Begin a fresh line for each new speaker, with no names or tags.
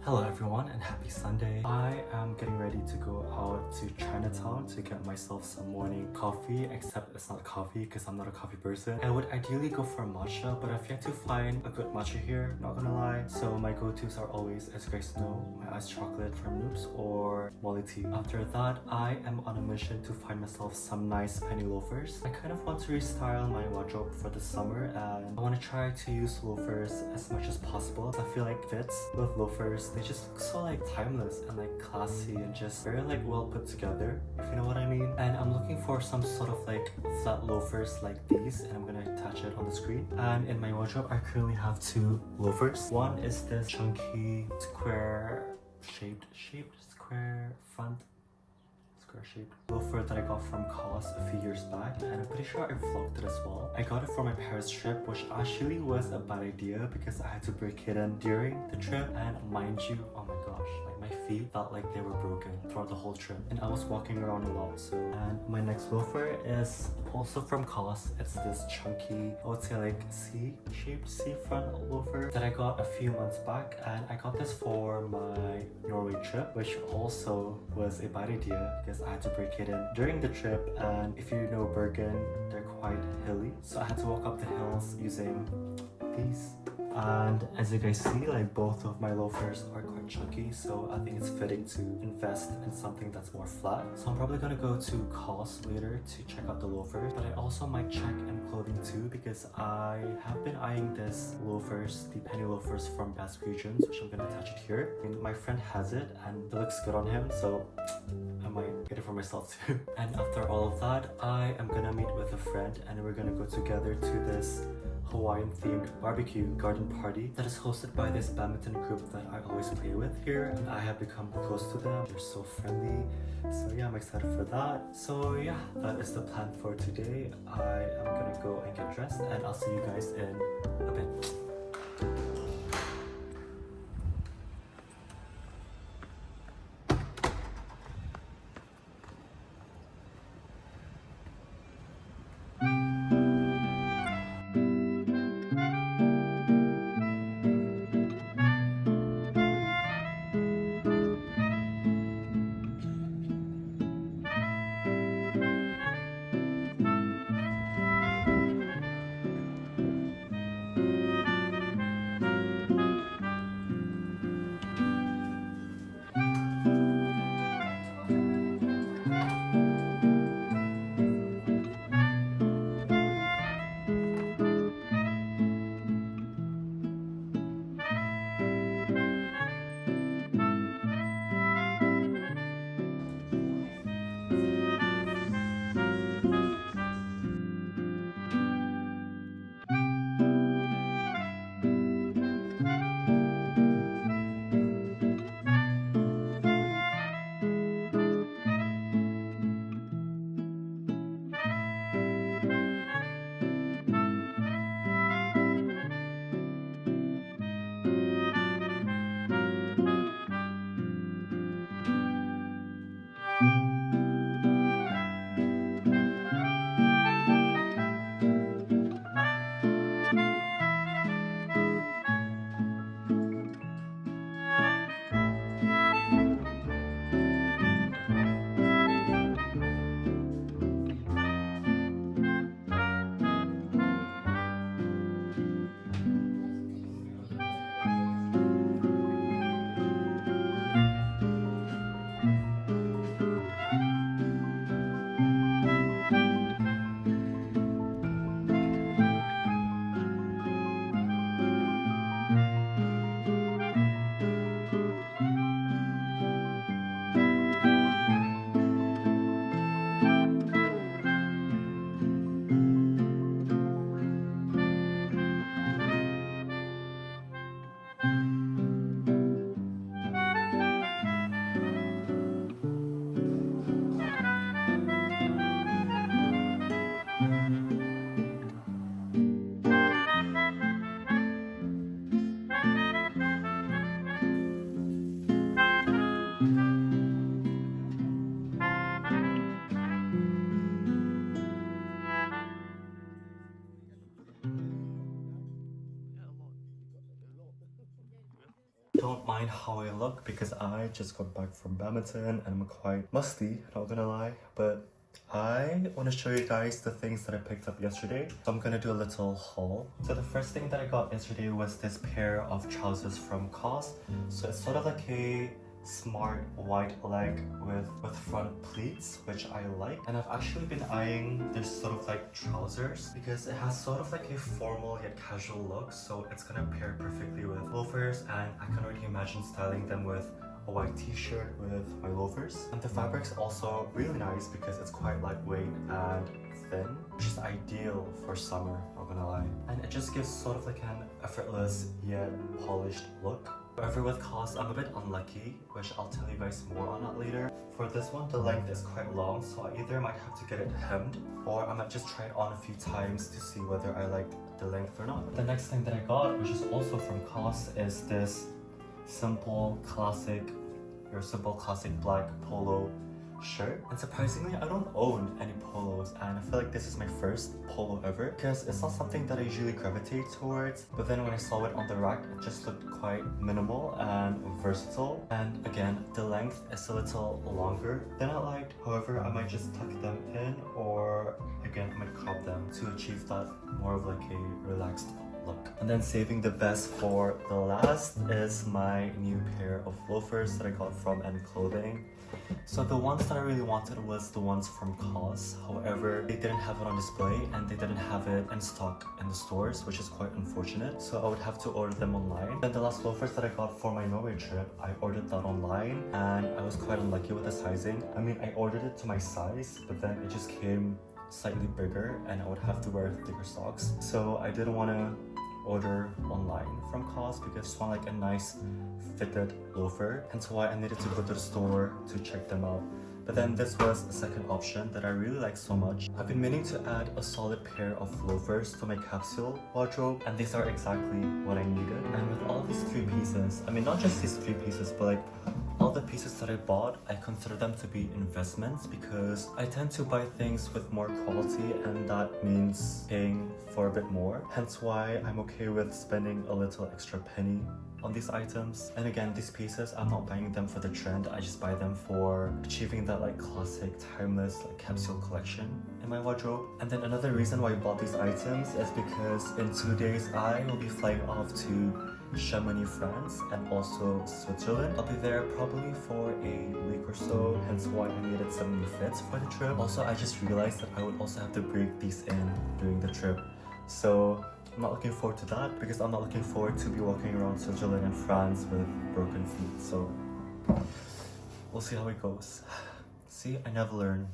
Hello everyone and happy Sunday. I am getting ready to go out to Chinatown to get myself some morning coffee, except it's not coffee because I'm not a coffee person. I would ideally go for a matcha, but I've yet to find a good matcha here, not gonna lie. So my go-tos are always, as you guys know, my iced chocolate from Noops or Molly tea. After that, I am on a mission to find myself some nice penny loafers. I kind of want to restyle my wardrobe for the summer and I want to try to use loafers as much as possible. I feel like fits with loafers, they just look so like timeless and like classy and just very like well put together, if you know what I mean. And I'm looking for some sort of like flat loafers like these, and I'm gonna attach it on the screen. And in my wardrobe, I currently have two loafers. One is this chunky square shaped loafer that I got from COS a few years back, and I'm pretty sure I vlogged it as well. I got it for my Paris trip, which actually was a bad idea because I had to break it in during the trip, and mind you, oh my gosh, like my feet felt like they were broken throughout the whole trip, and I was walking around a lot. So, and my next loafer is also from COS. It's this chunky, I would say like C-shaped C-front loafer that I got a few months back, and I got this for my Norway trip, which also was a bad idea because I had to break it in during the trip. And if you know Bergen, they're quite hilly, so I had to walk up the hills using these. And as you guys see, like both of my loafers are quite chunky, so I think it's fitting to invest in something that's more flat. So I'm probably gonna go to COS later to check out the loafers, but I also might check in clothing too because I have been eyeing this loafers, the penny loafers from Basque Regions, which I'm gonna attach it here. And my friend has it and it looks good on him, so I might get it for myself too. And after all of that, I am gonna meet with a friend and we're gonna go together to this Hawaiian themed barbecue garden party that is hosted by this badminton group that I always play with here, and I have become close to them. They're so friendly, so yeah, I'm excited for that. So yeah, that is the plan for today. I am gonna go and get dressed and I'll see you guys in a bit. don't mind how I look because I just got back from badminton and I'm quite musty, not gonna lie, but I want to show you guys the things that I picked up yesterday. So I'm gonna do a little haul. So the first thing that I got yesterday was this pair of trousers from COS. So it's sort of like a smart white leg with front pleats, which I like. And I've actually been eyeing this sort of like trousers because it has sort of like a formal yet casual look. So it's gonna pair perfectly with loafers, and I can already imagine styling them with a white t-shirt with my loafers. And the fabric's also really nice because it's quite lightweight and thin, which is ideal for summer, not gonna lie. And it just gives sort of like an effortless yet polished look. However, with COS, I'm a bit unlucky, which I'll tell you guys more on that later. For this one, the length is quite long, so I either might have to get it hemmed, or I might just try it on a few times to see whether I like the length or not. The next thing that I got, which is also from COS, is this simple classic black polo shirt. And surprisingly, I don't own any polos, and I feel like this is my first polo ever because it's not something that I usually gravitate towards. But then when I saw it on the rack, it just looked quite minimal and versatile. And again, the length is a little longer than I liked. However, I might just tuck them in, or again, I might crop them to achieve that more of like a relaxed look. And then saving the best for the last is my new pair of loafers that I got from N Clothing. So the ones that I really wanted was the ones from COS. However, they didn't have it on display and they didn't have it in stock in the stores, which is quite unfortunate. So I would have to order them online. Then the last loafers that I got for my Norway trip, I ordered that online and I was quite unlucky with the sizing. I mean, I ordered it to my size, but then it just came slightly bigger and I would have to wear thicker socks. So I didn't want to order online from COS because I just want like a nice fitted loafer, hence why I needed to go to the store to check them out. But then this was a second option that I really like so much. I've been meaning to add a solid pair of loafers to my capsule wardrobe, and these are exactly what I needed. And with all these three pieces, I mean not just these three pieces, but like all the pieces that I bought, I consider them to be investments because I tend to buy things with more quality, and that means paying for a bit more. Hence why I'm okay with spending a little extra penny on these items. And again, these pieces, I'm not buying them for the trend, I just buy them for achieving that like classic, timeless like capsule collection in my wardrobe. And then another reason why I bought these items is because in 2 days I will be flying off to Chamonix, France, and also Switzerland. I'll be there probably for a week or so, hence why I needed some new fits for the trip. Also, I just realized that I would also have to break these in during the trip. So I'm not looking forward to that because I'm not looking forward to be walking around Switzerland and France with broken feet. So we'll see how it goes. See, I never learn.